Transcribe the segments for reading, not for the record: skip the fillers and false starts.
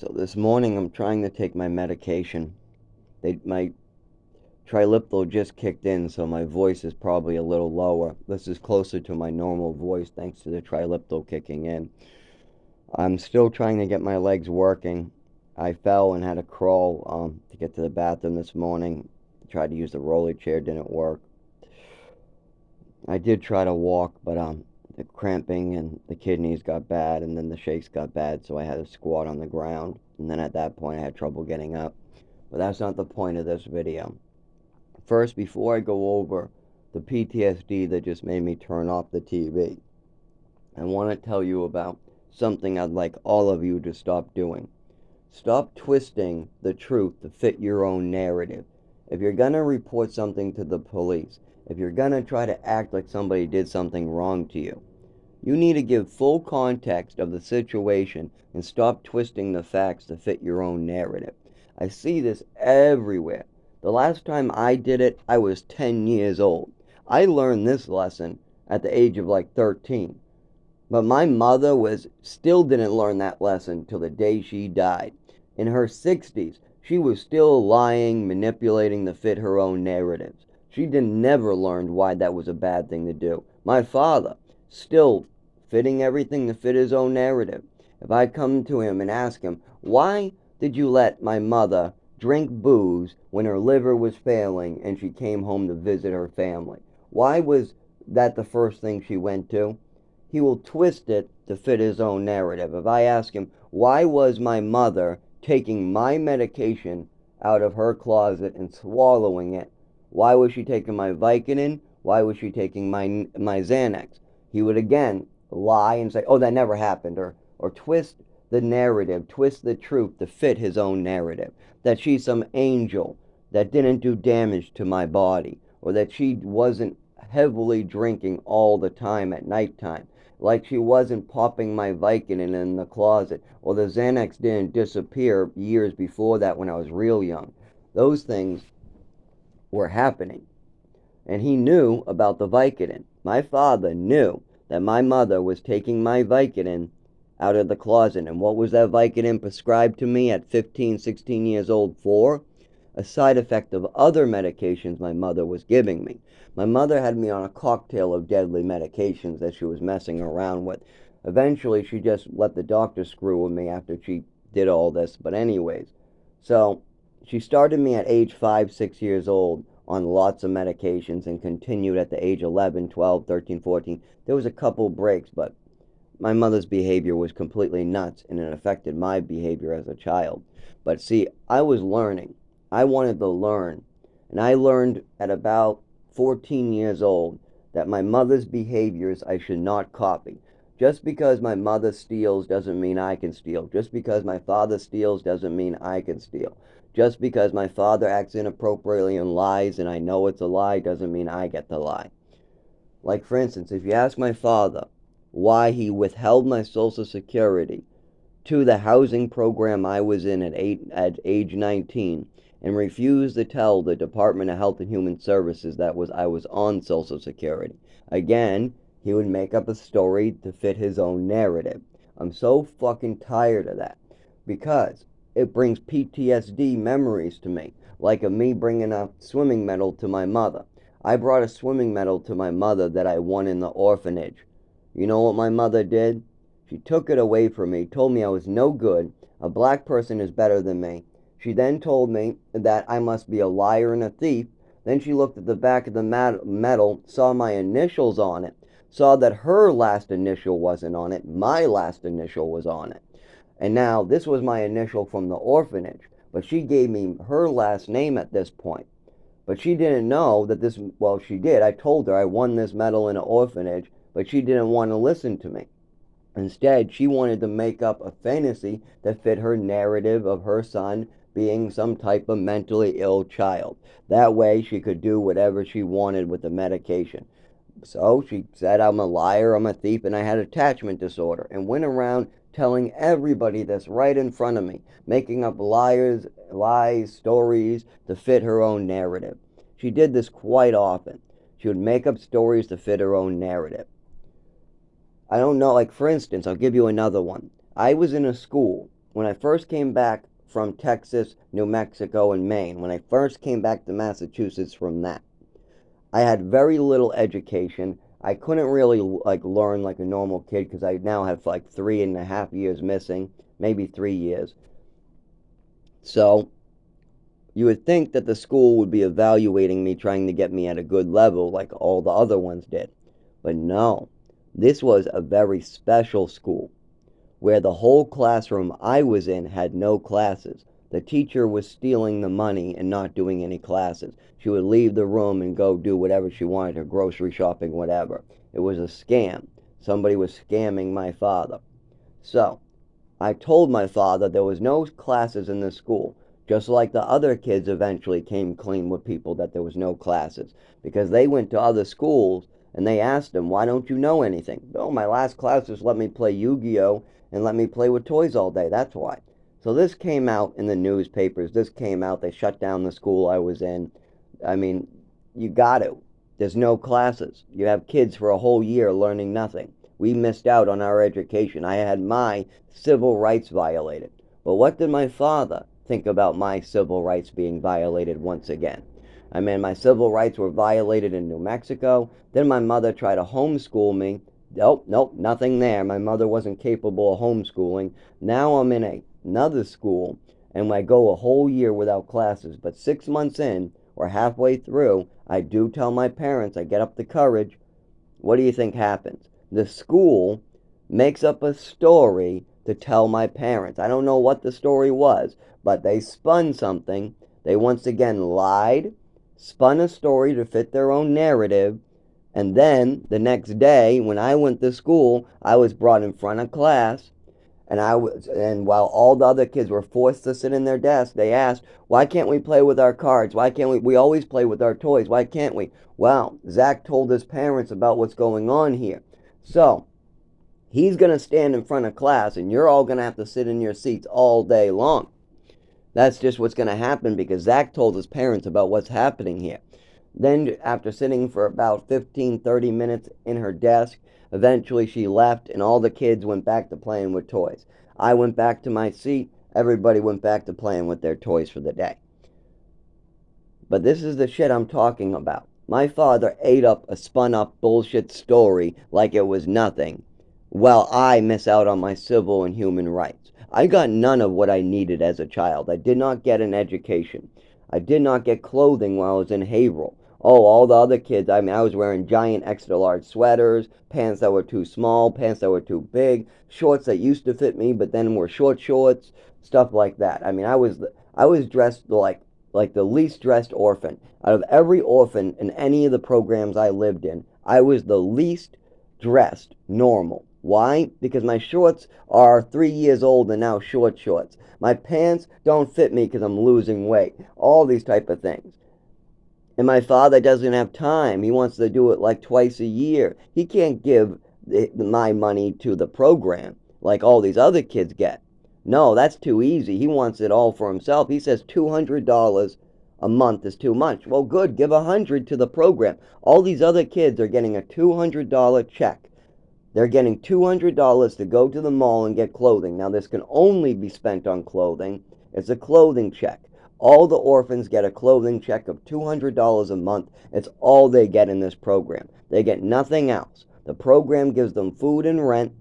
So this morning I'm trying to take my medication. My triliptal just kicked in, so my voice is probably a little lower. This is closer to my normal voice thanks to the triliptal kicking in. I'm still trying to get my legs working. I fell and had to crawl to get to the bathroom this morning. Tried to use the roller chair, didn't work. I did try to walk, but the cramping and the kidneys got bad, and then the shakes got bad, so I had to squat on the ground. And then at that point, I had trouble getting up. But that's not the point of this video. First, before I go over the PTSD that just made me turn off the TV, I want to tell you about something I'd like all of you to stop doing. Stop twisting the truth to fit your own narrative. If you're going to report something to the police, if you're going to try to act like somebody did something wrong to you, you need to give full context of the situation and stop twisting the facts to fit your own narrative. I see this everywhere. The last time I did it, I was 10 years old. I learned this lesson at the age of like 13. But my mother still didn't learn that lesson till the day she died. In her 60s, she was still lying, manipulating to fit her own narratives. She never learned why that was a bad thing to do. My father, still fitting everything to fit his own narrative. If I come to him and ask him, why did you let my mother drink booze when her liver was failing and she came home to visit her family? Why was that the first thing she went to? He will twist it to fit his own narrative. If I ask him, why was my mother taking my medication out of her closet and swallowing it? Why was she taking my Vicodin? Why was she taking my Xanax? He would again lie and say, oh, that never happened, or twist the narrative, twist the truth to fit his own narrative. That she's some angel that didn't do damage to my body, or that she wasn't heavily drinking all the time at nighttime, like she wasn't popping my Vicodin in the closet, or the Xanax didn't disappear years before that when I was real young. Those things were happening. And he knew about the Vicodin. My father knew that my mother was taking my Vicodin out of the closet. And what was that Vicodin prescribed to me at 15, 16 years old for? A side effect of other medications my mother was giving me. My mother had me on a cocktail of deadly medications that she was messing around with. Eventually, she just let the doctor screw with me after she did all this. But anyways, so she started me at age 5, 6 years old on lots of medications and continued at the age 11, 12, 13, 14. There was a couple breaks, but my mother's behavior was completely nuts and it affected my behavior as a child. But see, I was learning. I wanted to learn. And I learned at about 14 years old that my mother's behaviors I should not copy. Just because my mother steals doesn't mean I can steal. Just because my father steals doesn't mean I can steal. Just because my father acts inappropriately and lies and I know it's a lie doesn't mean I get the lie. Like, for instance, if you ask my father why he withheld my Social Security to the housing program I was in at age 19 and refused to tell the Department of Health and Human Services that I was on Social Security, again, he would make up a story to fit his own narrative. I'm so fucking tired of that because it brings PTSD memories to me, like of me bringing a swimming medal to my mother. I brought a swimming medal to my mother that I won in the orphanage. You know what my mother did? She took it away from me, told me I was no good, a black person is better than me. She then told me that I must be a liar and a thief. Then she looked at the back of the medal, saw my initials on it, saw that her last initial wasn't on it, my last initial was on it. And now, this was my initial from the orphanage, but she gave me her last name at this point. But she didn't know that this, well, she did. I told her I won this medal in an orphanage, but she didn't want to listen to me. Instead, she wanted to make up a fantasy that fit her narrative of her son being some type of mentally ill child. That way, she could do whatever she wanted with the medication. So she said I'm a liar, I'm a thief, and I had attachment disorder, and went around telling everybody this right in front of me, making up lies, stories to fit her own narrative. She did this quite often. She would make up stories to fit her own narrative. I don't know, like for instance, I'll give you another one. I was in a school when I first came back from Texas, New Mexico, and Maine, when I first came back to Massachusetts from that, I had very little education. I couldn't really like learn like a normal kid because I now have like 3.5 years missing, maybe 3 years. So you would think that the school would be evaluating me, trying to get me at a good level like all the other ones did. But no, this was a very special school where the whole classroom I was in had no classes. The teacher was stealing the money and not doing any classes. She would leave the room and go do whatever she wanted, her grocery shopping, whatever. It was a scam. Somebody was scamming my father. So, I told my father there was no classes in the school, just like the other kids eventually came clean with people that there was no classes, because they went to other schools and they asked him, why don't you know anything? Oh, my last class just let me play Yu-Gi-Oh! And let me play with toys all day, that's why. So this came out in the newspapers, this came out, they shut down the school I was in. I mean, you got to. There's no classes. You have kids for a whole year learning nothing. We missed out on our education. I had my civil rights violated. But what did my father think about my civil rights being violated once again? I mean, my civil rights were violated in New Mexico. Then my mother tried to homeschool me. Nope, nothing there. My mother wasn't capable of homeschooling. Now I'm in another school, and I go a whole year without classes. But 6 months in, or halfway through, I do tell my parents, I get up the courage. What do you think happens? The school makes up a story to tell my parents. I don't know what the story was, but they spun something. They once again lied, spun a story to fit their own narrative, and then the next day when I went to school, I was brought in front of class, and while all the other kids were forced to sit in their desk, they asked, why can't we play with our cards? Why can't we always play with our toys? Why can't we? Well, Zach told his parents about what's going on here. So, he's going to stand in front of class, and you're all going to have to sit in your seats all day long. That's just what's going to happen because Zach told his parents about what's happening here. Then, after sitting for about 15, 30 minutes in her desk, eventually she left, and all the kids went back to playing with toys. I went back to my seat. Everybody went back to playing with their toys for the day. But this is the shit I'm talking about. My father ate up a spun up bullshit story like it was nothing, while I miss out on my civil and human rights. I got none of what I needed as a child. I did not get an education. I did not get clothing while I was in Haverhill. Oh, all the other kids, I mean, I was wearing giant extra large sweaters, pants that were too small, pants that were too big, shorts that used to fit me but then were short shorts, stuff like that. I mean, I was dressed like the least dressed orphan. Out of every orphan in any of the programs I lived in, I was the least dressed normal. Why? Because my shorts are 3 years old and now short shorts. My pants don't fit me because I'm losing weight. All these type of things. And my father doesn't have time. He wants to do it like twice a year. He can't give my money to the program like all these other kids get. No, that's too easy. He wants it all for himself. He says $200 a month is too much. Well, good, give $100 to the program. All these other kids are getting a $200 check. They're getting $200 to go to the mall and get clothing. Now, this can only be spent on clothing. It's a clothing check. All the orphans get a clothing check of $200 a month. It's all they get in this program. They get nothing else. The program gives them food and rent,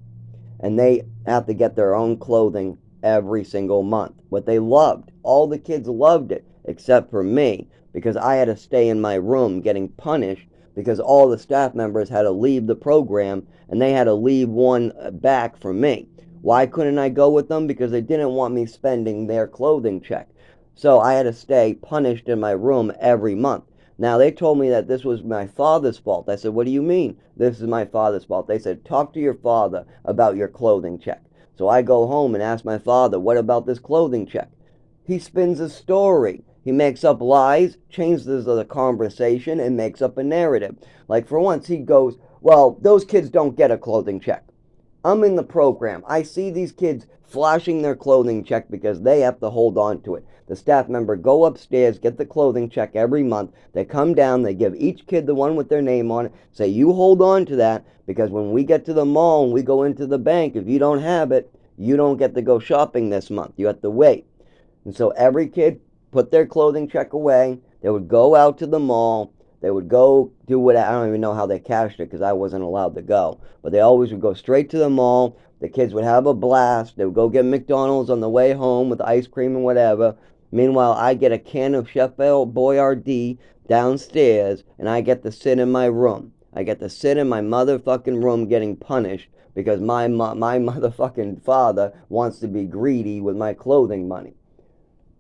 and they have to get their own clothing every single month. What they loved, all the kids loved it, except for me, because I had to stay in my room getting punished because all the staff members had to leave the program, and they had to leave one back for me. Why couldn't I go with them? Because they didn't want me spending their clothing check. So I had to stay punished in my room every month. Now, they told me that this was my father's fault. I said, what do you mean this is my father's fault? They said, talk to your father about your clothing check. So I go home and ask my father, what about this clothing check? He spins a story. He makes up lies, changes the conversation, and makes up a narrative. Like, for once, he goes, well, those kids don't get a clothing check. I'm in the program. I see these kids flashing their clothing check because they have to hold on to it. The staff member go upstairs, get the clothing check every month. They come down, they give each kid the one with their name on it, say, you hold on to that because when we get to the mall and we go into the bank, if you don't have it, you don't get to go shopping this month. You have to wait. And so every kid put their clothing check away. They would go out to the mall. They would go do what, I don't even know how they cashed it because I wasn't allowed to go. But they always would go straight to the mall. The kids would have a blast. They would go get McDonald's on the way home with ice cream and whatever. Meanwhile, I get a can of Chef Boyardee downstairs, and I get to sit in my room. I get to sit in my motherfucking room getting punished because my motherfucking father wants to be greedy with my clothing money.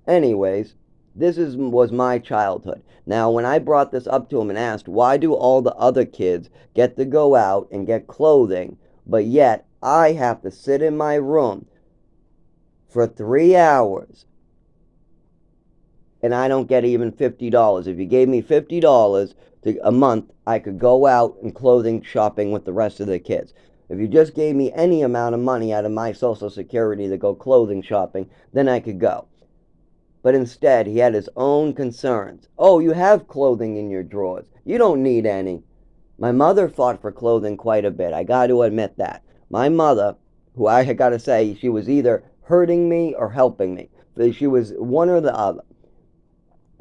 Anyways, was my childhood. Now, when I brought this up to him and asked, why do all the other kids get to go out and get clothing, but yet I have to sit in my room for 3 hours and I don't get even $50? If you gave me $50 a month, I could go out and clothing shopping with the rest of the kids. If you just gave me any amount of money out of my Social Security to go clothing shopping, then I could go. But instead, he had his own concerns. Oh, you have clothing in your drawers. You don't need any. My mother fought for clothing quite a bit. I got to admit that. My mother, who I got to say, she was either hurting me or helping me. She was one or the other.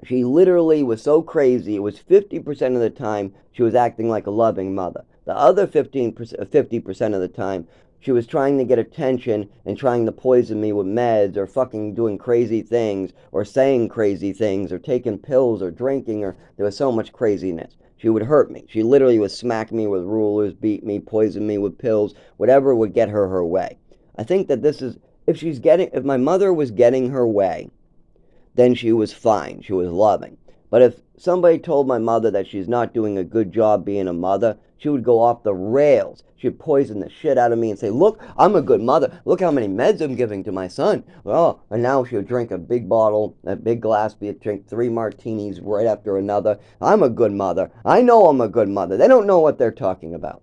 She literally was so crazy. It was 50% of the time she was acting like a loving mother. The other 50% of the time, she was trying to get attention and trying to poison me with meds or fucking doing crazy things or saying crazy things or taking pills or drinking, or there was so much craziness. She would hurt me. She literally would smack me with rulers, beat me, poison me with pills, whatever would get her way. I think that this is, if my mother was getting her way, then she was fine. She was loving. But if somebody told my mother that she's not doing a good job being a mother, she would go off the rails. She'd poison the shit out of me and say, look, I'm a good mother. Look how many meds I'm giving to my son. Oh, and now she would drink a big bottle, a big glass, drink 3 martinis right after another. I'm a good mother. I know I'm a good mother. They don't know what they're talking about.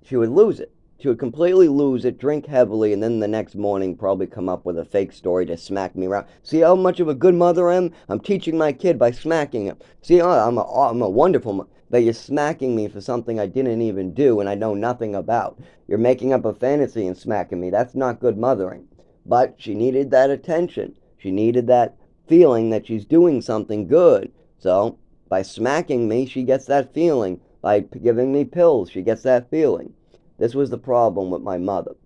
She would lose it. She would completely lose it, drink heavily, and then the next morning probably come up with a fake story to smack me around. See how much of a good mother I am? I'm teaching my kid by smacking him. See, I'm a wonderful mother. But you're smacking me for something I didn't even do and I know nothing about. You're making up a fantasy and smacking me. That's not good mothering. But she needed that attention. She needed that feeling that she's doing something good. So, by smacking me, she gets that feeling. By giving me pills, she gets that feeling. This was the problem with my mother.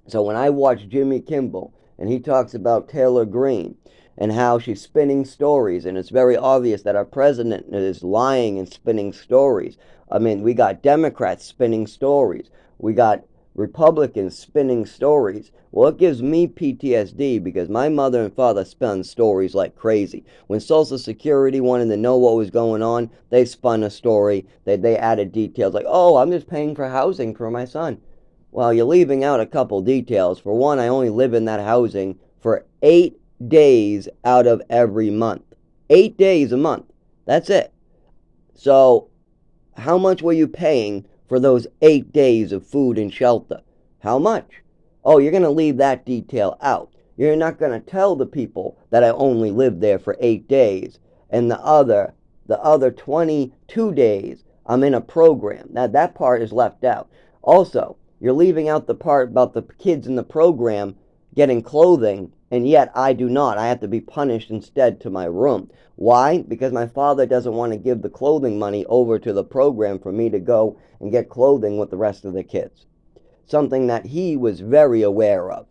So when I watch Jimmy Kimmel and he talks about Taylor Greene and how she's spinning stories, and it's very obvious that our president is lying and spinning stories. I mean, we got Democrats spinning stories. We got Republicans spinning stories. Well, it gives me PTSD because my mother and father spun stories like crazy. When Social Security wanted to know what was going on, they spun a story. They added details like, oh, I'm just paying for housing for my son. Well, you're leaving out a couple details. For one, I only live in that housing for 8 days out of every month. 8 days a month. That's it. So, how much were you paying for those 8 days of food and shelter? How much? Oh, you're going to leave that detail out. You're not going to tell the people that I only lived there for 8 days and the other 22 days I'm in a program. Now that part is left out. Also, you're leaving out the part about the kids in the program getting clothing, and yet I do not. I have to be punished instead to my room. Why? Because my father doesn't want to give the clothing money over to the program for me to go and get clothing with the rest of the kids. Something that he was very aware of,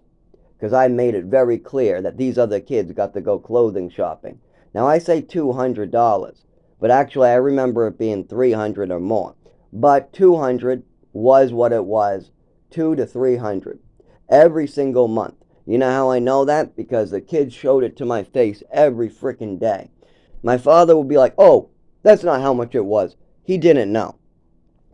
because I made it very clear that these other kids got to go clothing shopping. Now I say $200, but actually I remember it being $300 or more. But $200 was what it was, $200 to $300 every single month. You know how I know that? Because the kids showed it to my face every freaking day. My father would be like, oh, that's not how much it was. He didn't know.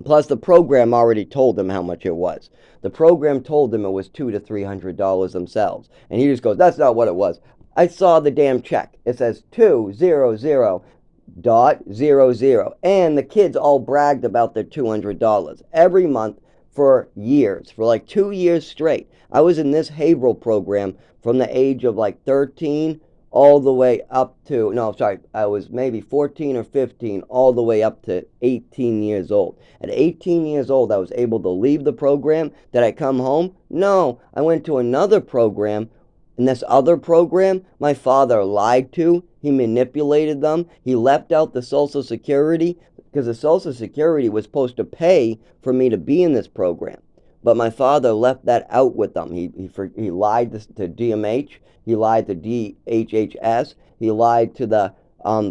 Plus, the program already told him how much it was. The program told him it was $200 to $300 themselves. And he just goes, that's not what it was. I saw the damn check. It says 200.00. And the kids all bragged about their $200 every month for years, for like 2 years straight. I was in this Haverhill program from the age of like 13 all the way up to, no, sorry, I was maybe 14 or 15, all the way up to 18 years old. At 18 years old, I was able to leave the program. Did I come home? No, I went to another program. In this other program, my father lied to, he manipulated them, he left out the Social Security, because the Social Security was supposed to pay for me to be in this program. But my father left that out with them. He lied to DMH. He lied to DHHS. He lied to the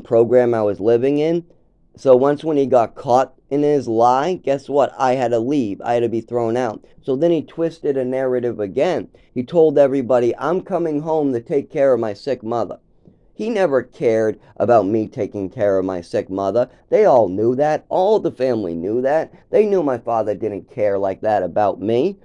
program I was living in. So once when he got caught in his lie, guess what? I had to leave. I had to be thrown out. So then he twisted a narrative again. He told everybody, I'm coming home to take care of my sick mother. He never cared about me taking care of my sick mother. They all knew that. All the family knew that. They knew my father didn't care like that about me.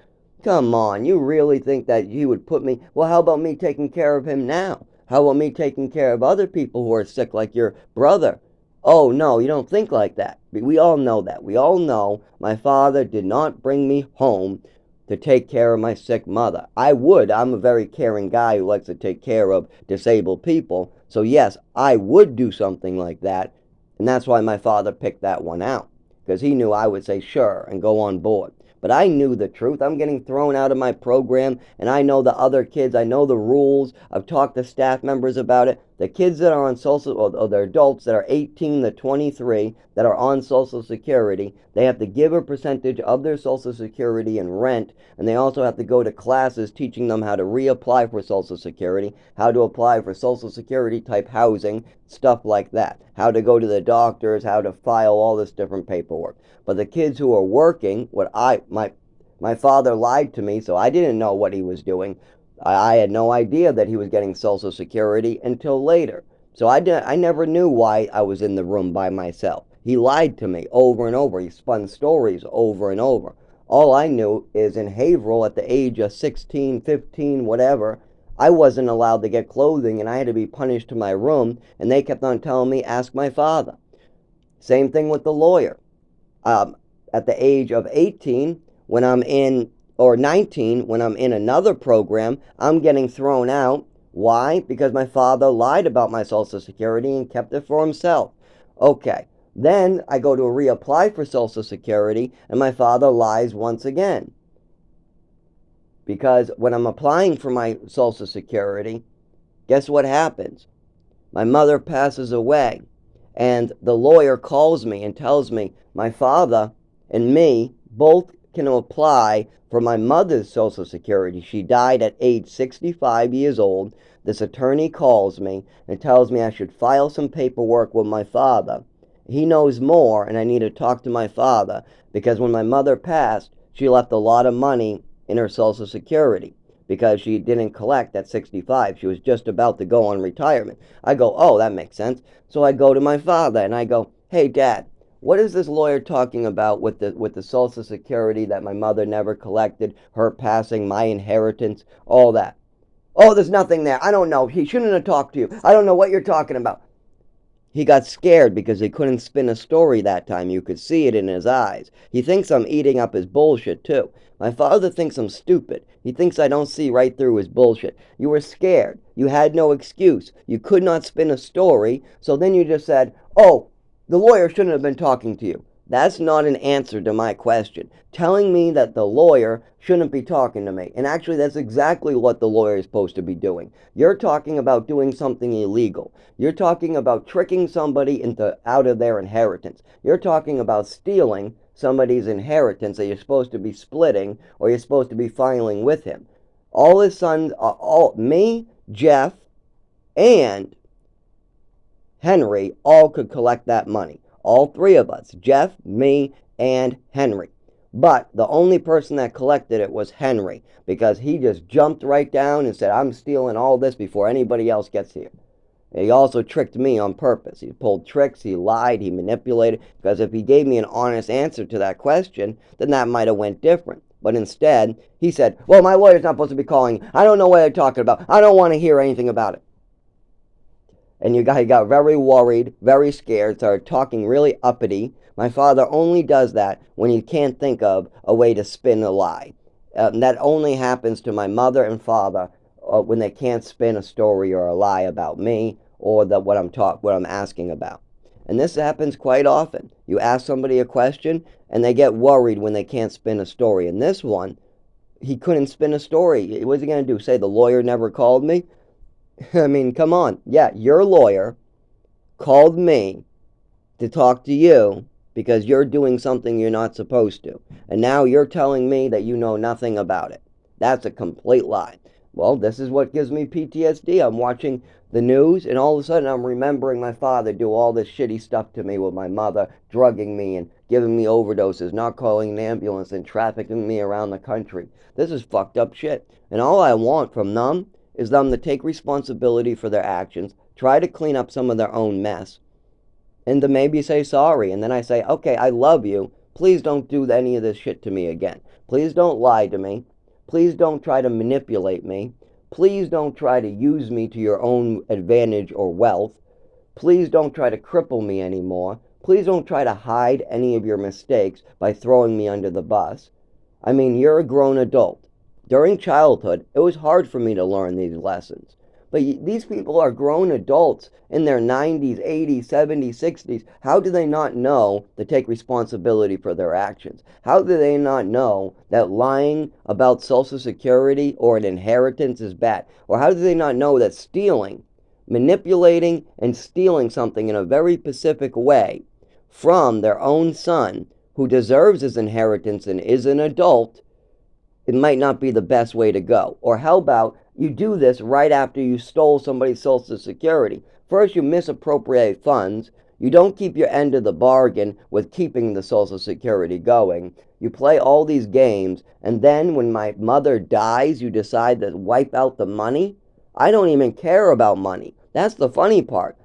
Come on, you really think that he would put me... Well, how about me taking care of him now? How about me taking care of other people who are sick like your brother? Oh, no, you don't think like that. We all know that. We all know my father did not bring me home to take care of my sick mother. I would. I'm a very caring guy who likes to take care of disabled people. So yes, I would do something like that. And that's why my father picked that one out. Because he knew I would say sure and go on board. But I knew the truth. I'm getting thrown out of my program, and I know the other kids. I know the rules. I've talked to staff members about it. The kids that are on Social, or the adults that are 18 to 23 that are on Social Security, they have to give a percentage of their Social Security in rent, and they also have to go to classes teaching them how to reapply for Social Security, how to apply for Social Security type housing, stuff like that. How to go to the doctors, how to file all this different paperwork. But the kids who are working, my father lied to me, so I didn't know what he was doing. I had no idea that he was getting Social Security until later. So I never knew why I was in the room by myself. He lied to me over and over. He spun stories over and over. All I knew is in Haverhill at the age of 16, 15, whatever, I wasn't allowed to get clothing and I had to be punished to my room, and they kept on telling me, ask my father. Same thing with the lawyer. At the age of 18, when I'm in, or 19, when I'm in another program, I'm getting thrown out. Why? Because my father lied about my Social Security and kept it for himself. Okay, then I go to reapply for Social Security, and my father lies once again. Because when I'm applying for my Social Security, guess what happens? My mother passes away. And the lawyer calls me and tells me my father and me both can apply for my mother's Social Security. She died at age 65 years old. This attorney calls me and tells me I should file some paperwork with my father. He knows more, and I need to talk to my father because when my mother passed, she left a lot of money in her Social Security because she didn't collect at 65. She was just about to go on retirement. I go, oh, that makes sense. So I go to my father and I go, hey, Dad, what is this lawyer talking about with the Social Security that my mother never collected, her passing, my inheritance, all that? Oh, there's nothing there. I don't know. He shouldn't have talked to you. I don't know what you're talking about. He got scared because he couldn't spin a story that time. You could see it in his eyes. He thinks I'm eating up his bullshit, too. My father thinks I'm stupid. He thinks I don't see right through his bullshit. You were scared. You had no excuse. You could not spin a story, so then you just said, oh, the lawyer shouldn't have been talking to you. That's not an answer to my question. Telling me that the lawyer shouldn't be talking to me. And actually, that's exactly what the lawyer is supposed to be doing. You're talking about doing something illegal. You're talking about tricking somebody out of their inheritance. You're talking about stealing somebody's inheritance that you're supposed to be splitting or you're supposed to be filing with him. All his sons, me, Jeff, and Henry all could collect that money. All three of us, Jeff, me, and Henry. But the only person that collected it was Henry because he just jumped right down and said, I'm stealing all this before anybody else gets here. He also tricked me on purpose. He pulled tricks, he lied, he manipulated, because if he gave me an honest answer to that question, then that might have went different. But instead, he said, well, my lawyer's not supposed to be calling. I don't know what they're talking about. I don't want to hear anything about it. And he got very worried, very scared, started talking really uppity. My father only does that when he can't think of a way to spin a lie. That only happens to my mother and father when they can't spin a story or a lie about me or what I'm asking about. And this happens quite often. You ask somebody a question and they get worried when they can't spin a story. And this one, he couldn't spin a story. What's he going to do? Say the lawyer never called me? I mean, come on. Yeah, your lawyer called me to talk to you because you're doing something you're not supposed to. And now you're telling me that you know nothing about it. That's a complete lie. Well, this is what gives me PTSD. I'm watching the news, and all of a sudden I'm remembering my father do all this shitty stuff to me with my mother, drugging me and giving me overdoses, not calling an ambulance, and trafficking me around the country. This is fucked up shit. And all I want from them is them to take responsibility for their actions, try to clean up some of their own mess, and to maybe say sorry. And then I say, okay, I love you. Please don't do any of this shit to me again. Please don't lie to me. Please don't try to manipulate me. Please don't try to use me to your own advantage or wealth. Please don't try to cripple me anymore. Please don't try to hide any of your mistakes by throwing me under the bus. I mean, you're a grown adult. During childhood, it was hard for me to learn these lessons. But these people are grown adults in their 90s, 80s, 70s, 60s. How do they not know to take responsibility for their actions? How do they not know that lying about Social Security or an inheritance is bad? Or how do they not know that stealing, manipulating, and stealing something in a very specific way from their own son, who deserves his inheritance and is an adult, it might not be the best way to go? Or how about you do this right after you stole somebody's Social Security? First, you misappropriate funds. You don't keep your end of the bargain with keeping the Social Security going. You play all these games, and then when my mother dies, you decide to wipe out the money? I don't even care about money. That's the funny part.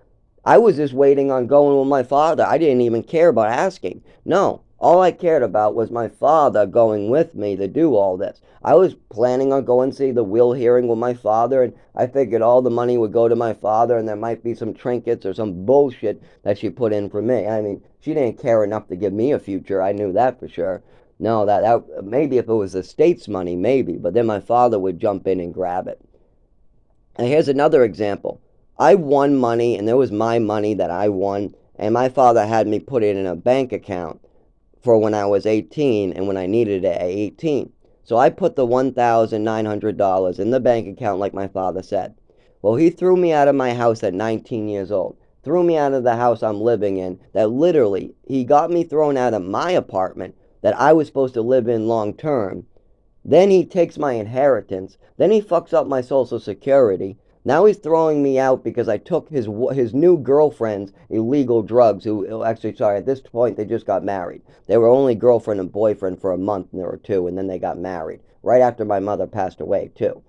I was just waiting on going with my father. I didn't even care about asking. No, all I cared about was my father going with me to do all this. I was planning on going to see the will hearing with my father, and I figured all the money would go to my father, and there might be some trinkets or some bullshit that she put in for me. I mean, she didn't care enough to give me a future. I knew that for sure. No, that maybe if it was the state's money, maybe, but then my father would jump in and grab it. And here's another example. I won money, and there was my money that I won, and my father had me put it in a bank account for when I was 18 and when I needed it at 18. So I put the $1,900 in the bank account like my father said. Well, he threw me out of my house at 19 years old. Threw me out of the house I'm living in. That literally, he got me thrown out of my apartment that I was supposed to live in long term. Then he takes my inheritance. Then he fucks up my Social Security. Now he's throwing me out because I took his new girlfriend's illegal drugs. Actually, sorry, at this point they just got married. They were only girlfriend and boyfriend for a month or two, and then they got married right after my mother passed away too.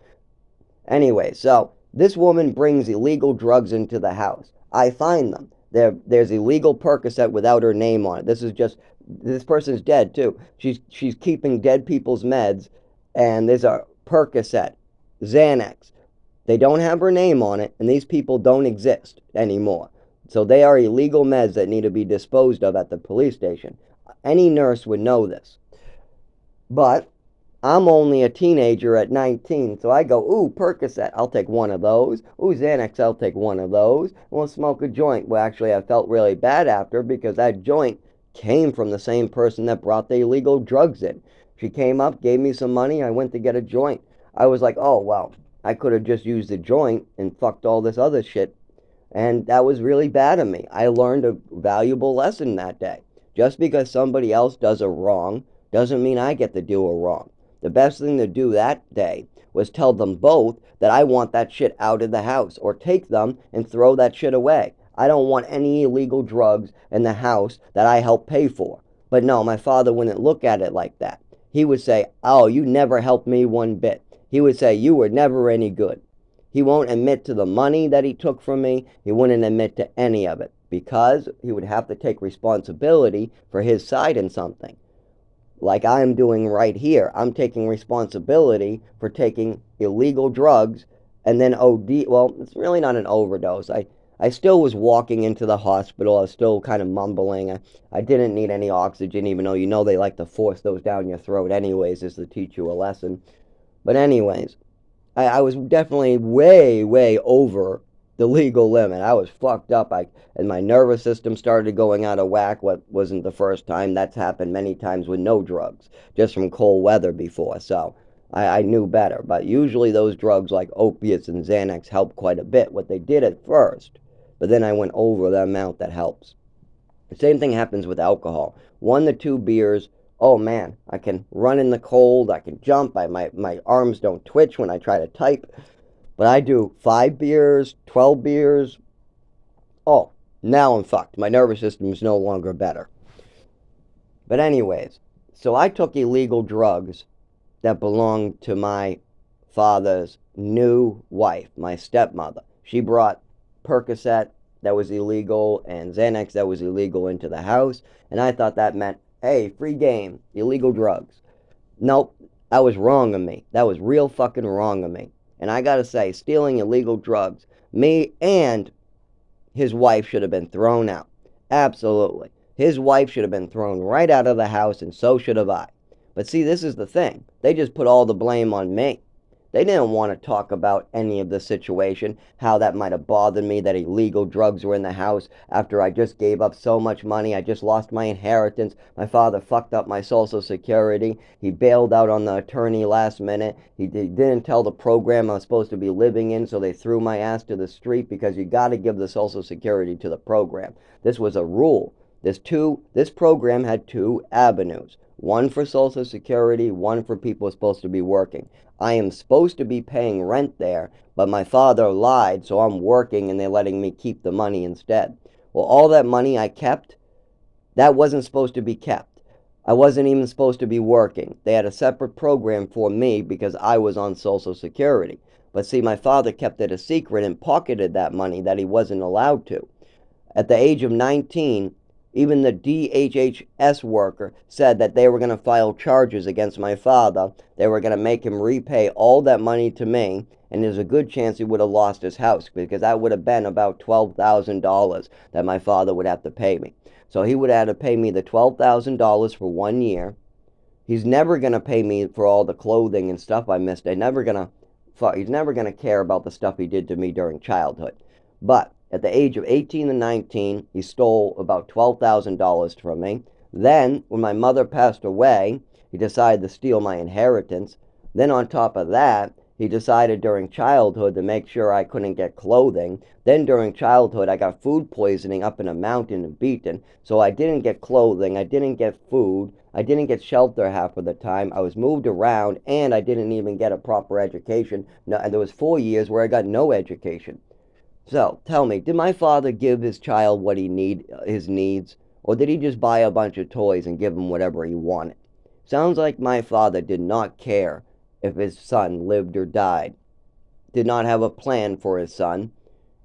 Anyway, so this woman brings illegal drugs into the house. I find them. There's illegal Percocet without her name on it. This person's dead too. She's keeping dead people's meds, and there's a Percocet, Xanax. They don't have her name on it, and these people don't exist anymore. So they are illegal meds that need to be disposed of at the police station. Any nurse would know this. But I'm only a teenager at 19, so I go, ooh, Percocet, I'll take one of those. Ooh, Xanax, I'll take one of those. We'll smoke a joint. Well, actually, I felt really bad after because that joint came from the same person that brought the illegal drugs in. She came up, gave me some money, I went to get a joint. I was like, oh, well, I could have just used the joint and fucked all this other shit. And that was really bad of me. I learned a valuable lesson that day. Just because somebody else does a wrong doesn't mean I get to do a wrong. The best thing to do that day was tell them both that I want that shit out of the house, or take them and throw that shit away. I don't want any illegal drugs in the house that I helped pay for. But no, my father wouldn't look at it like that. He would say, oh, you never helped me one bit. He would say, you were never any good. He won't admit to the money that he took from me. He wouldn't admit to any of it because he would have to take responsibility for his side in something. Like I am doing right here. I'm taking responsibility for taking illegal drugs and then OD. Well, it's really not an overdose. I still was walking into the hospital. I was still kind of mumbling. I didn't need any oxygen, even though they like to force those down your throat anyways, just to teach you a lesson. But anyways, I was definitely way, way over the legal limit. I was fucked up. And my nervous system started going out of whack. What wasn't the first time. That's happened many times with no drugs, just from cold weather before. So I knew better. But usually those drugs like opiates and Xanax help quite a bit. What they did at first, but then I went over the amount that helps. The same thing happens with alcohol. 1 to 2 beers, oh man, I can run in the cold, I can jump, my arms don't twitch when I try to type. But I do 5 beers, 12 beers, oh, now I'm fucked. My nervous system is no longer better. But anyways, so I took illegal drugs that belonged to my father's new wife, my stepmother. She brought Percocet that was illegal and Xanax that was illegal into the house, and I thought that meant, hey, free game, illegal drugs. Nope, that was wrong of me. That was real fucking wrong of me. And I gotta say, stealing illegal drugs, me and his wife should have been thrown out. Absolutely. His wife should have been thrown right out of the house, and so should have I. But see, this is the thing. They just put all the blame on me. They didn't want to talk about any of the situation, how that might have bothered me that illegal drugs were in the house after I just gave up so much money. I just lost my inheritance. My father fucked up my Social Security. He bailed out on the attorney last minute. He didn't tell the program I was supposed to be living in, so they threw my ass to the street because you got to give the Social Security to the program. This was a rule. This program had 2 avenues. One for Social Security, one for people supposed to be working. I am supposed to be paying rent there, but my father lied, so I'm working and they're letting me keep the money instead. Well, all that money I kept, that wasn't supposed to be kept. I wasn't even supposed to be working. They had a separate program for me because I was on Social Security. But see, my father kept it a secret and pocketed that money that he wasn't allowed to. At the age of 19, even the DHHS worker said that they were going to file charges against my father. They were going to make him repay all that money to me, and there's a good chance he would have lost his house because that would have been about $12,000 that my father would have to pay me. So he would have to pay me the $12,000 for 1 year. He's never going to pay me for all the clothing and stuff I missed. He's never going to care about the stuff he did to me during childhood. But at the age of 18 and 19, he stole about $12,000 from me. Then, when my mother passed away, he decided to steal my inheritance. Then, on top of that, he decided during childhood to make sure I couldn't get clothing. Then, during childhood, I got food poisoning up in a mountain in Beaton. So I didn't get clothing, I didn't get food, I didn't get shelter half of the time. I was moved around, and I didn't even get a proper education. No, and there was 4 years where I got no education. So, tell me, did my father give his child what his needs, or did he just buy a bunch of toys and give him whatever he wanted? Sounds like my father did not care if his son lived or died, did not have a plan for his son,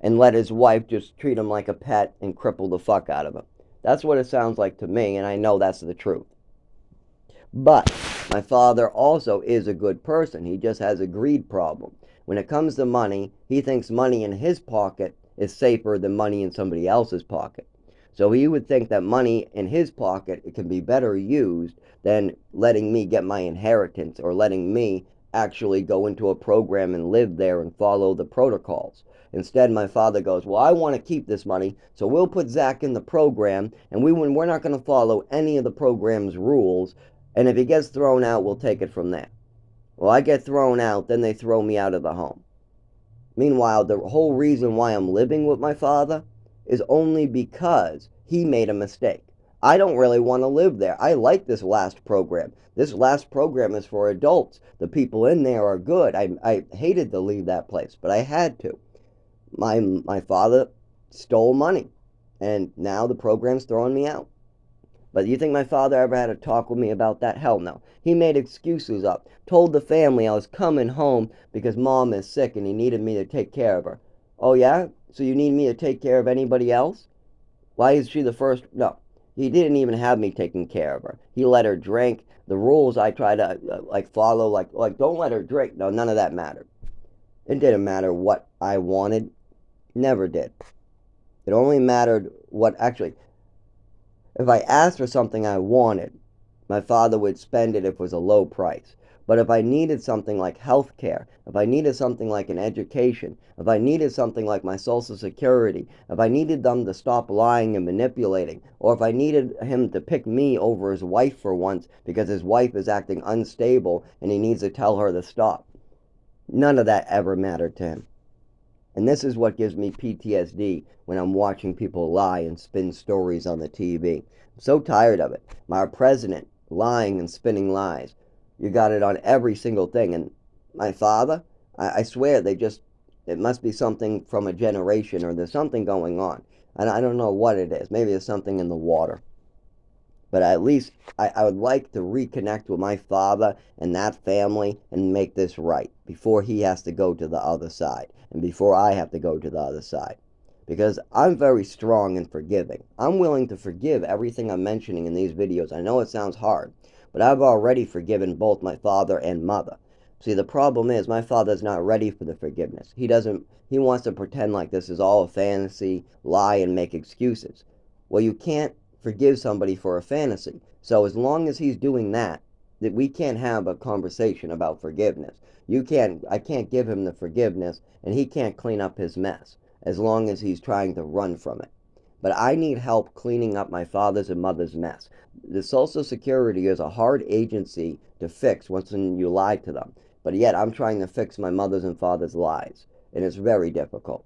and let his wife just treat him like a pet and cripple the fuck out of him. That's what it sounds like to me, and I know that's the truth. But my father also is a good person. He just has a greed problem. When it comes to money, he thinks money in his pocket is safer than money in somebody else's pocket. So he would think that money in his pocket it can be better used than letting me get my inheritance or letting me actually go into a program and live there and follow the protocols. Instead, my father goes, well, I want to keep this money, so we'll put Zach in the program, and we're not going to follow any of the program's rules, and if he gets thrown out, we'll take it from there. Well, I get thrown out, then they throw me out of the home. Meanwhile, the whole reason why I'm living with my father is only because he made a mistake. I don't really want to live there. I like this last program. This last program is for adults. The people in there are good. I hated to leave that place, but I had to. My father stole money, and now the program's throwing me out. But you think my father ever had a talk with me about that? Hell no. He made excuses up. Told the family I was coming home because mom is sick and he needed me to take care of her. Oh yeah? So you need me to take care of anybody else? Why is she the first? No. He didn't even have me taking care of her. He let her drink. The rules I try to follow, like don't let her drink. No, none of that mattered. It didn't matter what I wanted. Never did. It only mattered what actually. If I asked for something I wanted, my father would spend it if it was a low price. But if I needed something like health care, if I needed something like an education, if I needed something like my Social Security, if I needed them to stop lying and manipulating, or if I needed him to pick me over his wife for once because his wife is acting unstable and he needs to tell her to stop, none of that ever mattered to him. And this is what gives me PTSD when I'm watching people lie and spin stories on the TV. I'm so tired of it. My president lying and spinning lies. You got it on every single thing. And my father, I swear it must be something from a generation, or there's something going on. And I don't know what it is. Maybe there's something in the water. But at least I would like to reconnect with my father and that family and make this right before he has to go to the other side and before I have to go to the other side. Because I'm very strong and forgiving. I'm willing to forgive everything I'm mentioning in these videos. I know it sounds hard, but I've already forgiven both my father and mother. See, the problem is my father's not ready for the forgiveness. He wants to pretend like this is all a fantasy, lie, and make excuses. Well, you can't forgive somebody for a fantasy. So as long as he's doing that we can't have a conversation about forgiveness. I can't give him the forgiveness, and he can't clean up his mess as long as he's trying to run from it. But I need help cleaning up my father's and mother's mess. The Social Security is a hard agency to fix once you lie to them. But yet I'm trying to fix my mother's and father's lies, and it's very difficult.